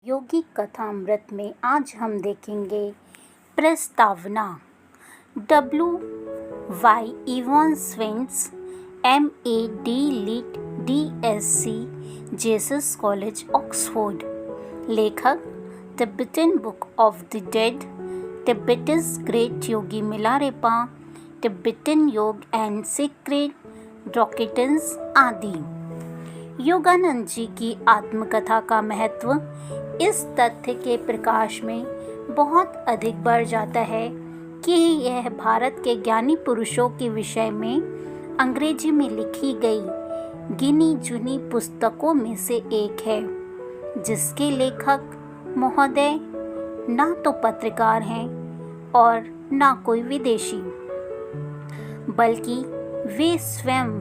योगी कथामृत में आज हम देखेंगे प्रस्तावना। डब्ल्यू वाई इवान स्वेंस MAD Litt DSc Jesus College Oxford. लेखक Tibetan book of the dead, Tibet's great yogi Milarepa, Tibetan yoga and secret documents आदि। योगानंद जी की आत्मकथा का महत्व इस तथ्य के प्रकाश में बहुत अधिक बढ़ जाता है कि यह भारत के ज्ञानी पुरुषों के विषय में अंग्रेजी में लिखी गई गिनी चुनी पुस्तकों में से एक है, जिसके लेखक महोदय ना तो पत्रकार हैं और ना कोई विदेशी, बल्कि वे स्वयं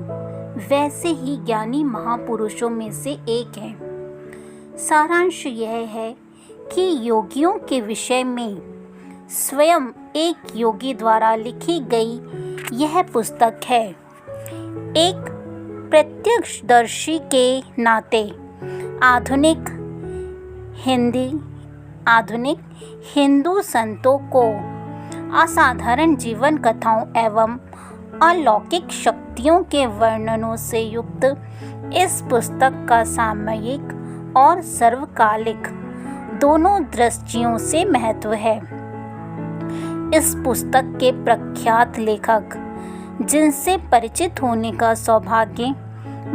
वैसे ही ज्ञानी महापुरुषों में से एक हैं। सारांश यह है कि योगियों के विषय में स्वयं एक योगी द्वारा लिखी गई यह पुस्तक है। एक प्रत्यक्षदर्शी के नाते आधुनिक हिंदू संतों को असाधारण जीवन कथाओं एवं अलौकिक शक्तियों के वर्णनों से युक्त इस पुस्तक का सामयिक और सर्वकालिक दोनों दृष्टियों से महत्व है। इस पुस्तक के प्रख्यात लेखक जिनसे परिचित होने का सौभाग्य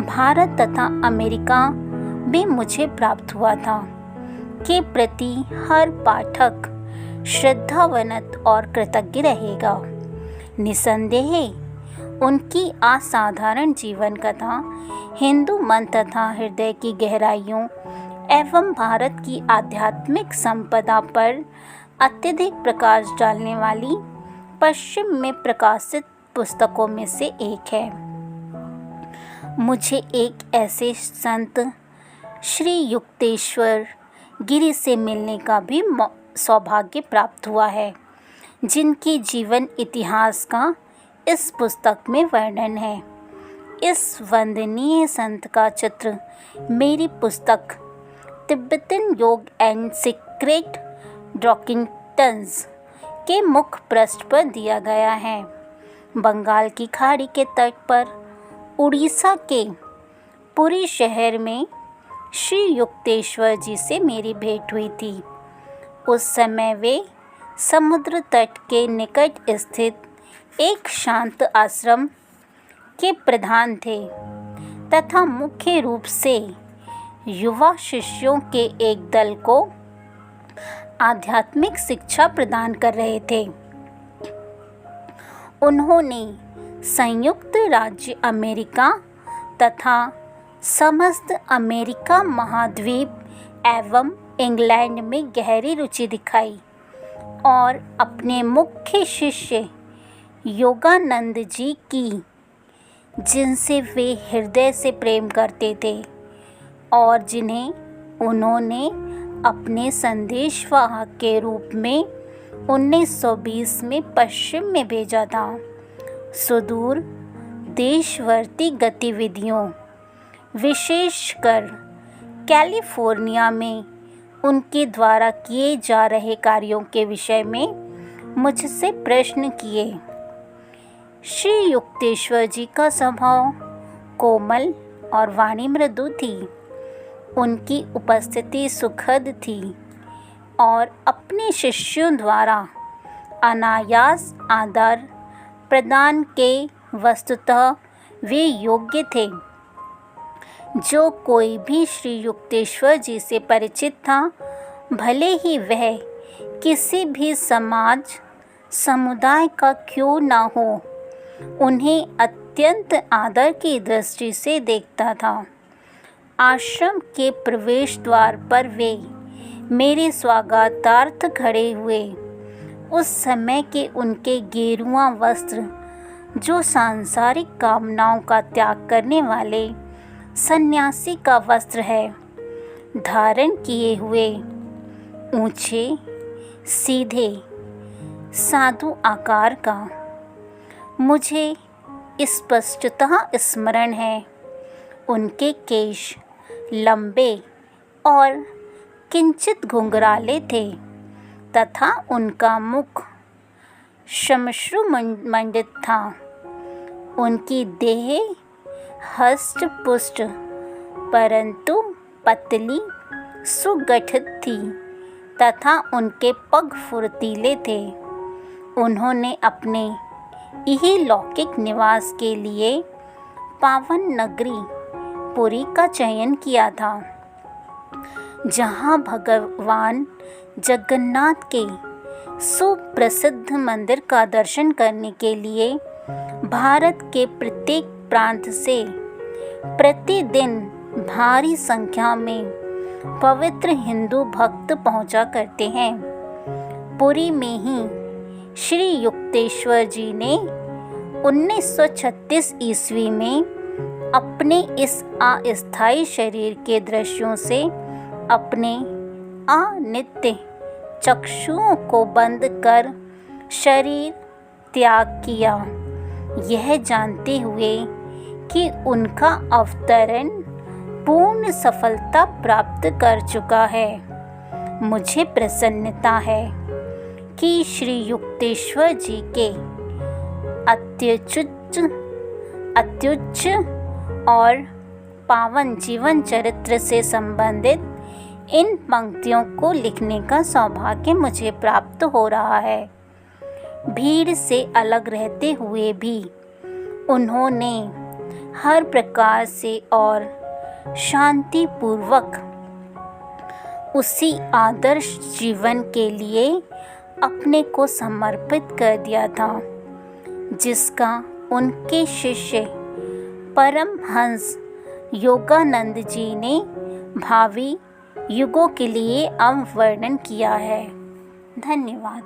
भारत तथा अमेरिका में मुझे प्राप्त हुआ था, के प्रति हर पाठक श्रद्धावनत और कृतज्ञ रहेगा। निसंदेह उनकी असाधारण जीवन कथा हिंदू मन तथा हृदय की गहराइयों एवं भारत की आध्यात्मिक संपदा पर अत्यधिक प्रकाश डालने वाली पश्चिम में प्रकाशित पुस्तकों में से एक है। मुझे एक ऐसे संत श्री युक्तेश्वर गिरी से मिलने का भी सौभाग्य प्राप्त हुआ है, जिनके जीवन इतिहास का इस पुस्तक में वर्णन है। इस वंदनीय संत का चित्र मेरी पुस्तक Tibetan yoga and secret documents के मुख्य पृष्ठ पर दिया गया है। बंगाल की खाड़ी के तट पर उड़ीसा के पुरी शहर में श्री युक्तेश्वर जी से मेरी भेंट हुई थी। उस समय वे समुद्र तट के निकट स्थित एक शांत आश्रम के प्रधान थे तथा मुख्य रूप से युवा शिष्यों के एक दल को आध्यात्मिक शिक्षा प्रदान कर रहे थे। उन्होंने संयुक्त राज्य अमेरिका तथा समस्त अमेरिका महाद्वीप एवं इंग्लैंड में गहरी रुचि दिखाई और अपने मुख्य शिष्य योगानंद जी की, जिनसे वे हृदय से प्रेम करते थे और जिन्हें उन्होंने अपने संदेशवाहक के रूप में 1920 में पश्चिम में भेजा था, सुदूर देशवर्ती गतिविधियों, विशेषकर कैलिफोर्निया में उनके द्वारा किए जा रहे कार्यों के विषय में मुझसे प्रश्न किए। श्री युक्तेश्वर जी का स्वभाव कोमल और वाणी मृदु थी। उनकी उपस्थिति सुखद थी और अपने शिष्यों द्वारा अनायास आदर प्रदान के वस्तुतः वे योग्य थे। जो कोई भी श्री युक्तेश्वर जी से परिचित था, भले ही वह किसी भी समाज समुदाय का क्यों न हो, उन्हें अत्यंत आदर की दृष्टि से देखता था। आश्रम के प्रवेश द्वार पर वे मेरे स्वागतार्थ खड़े हुए। उस समय के उनके गेरुआ वस्त्र, जो सांसारिक कामनाओं का त्याग करने वाले सन्यासी का वस्त्र है, धारण किए हुए ऊंचे सीधे साधु आकार का मुझे स्पष्टतः स्मरण है। उनके केश लंबे और किंचित घुंघराले थे तथा उनका मुख श्मश्रुमंडित था। उनकी देह हष्ट-पुष्ट परंतु पतली सुगठित थी तथा उनके पग फुर्तीले थे। उन्होंने अपने इहलौकिक निवास के लिए पावन नगरी पुरी का चयन किया था, जहाँ भगवान जगन्नाथ के सुप्रसिद्ध मंदिर का दर्शन करने के लिए भारत के प्रत्येक प्रांत से प्रतिदिन भारी संख्या में पवित्र हिंदू भक्त पहुंचा करते हैं। पुरी में ही श्री युक्तेश्वर जी ने 1936 ईस्वी में अपने इस अस्थायी शरीर के दृश्यों से अपने अनित्य चक्षुओं को बंद कर शरीर त्याग किया, यह जानते हुए कि उनका अवतरण पूर्ण सफलता प्राप्त कर चुका है। मुझे प्रसन्नता है कि श्री युक्तेश्वर जी के अत्युच्च और पावन जीवन चरित्र से संबंधित इन पंक्तियों को लिखने का सौभाग्य मुझे प्राप्त हो रहा है। भीड़ से अलग रहते हुए भी उन्होंने हर प्रकार से और शांतिपूर्वक उसी आदर्श जीवन के लिए अपने को समर्पित कर दिया था, जिसका उनके शिष्य परमहंस योगानंद जी ने भावी युगों के लिए वर्णन किया है। धन्यवाद।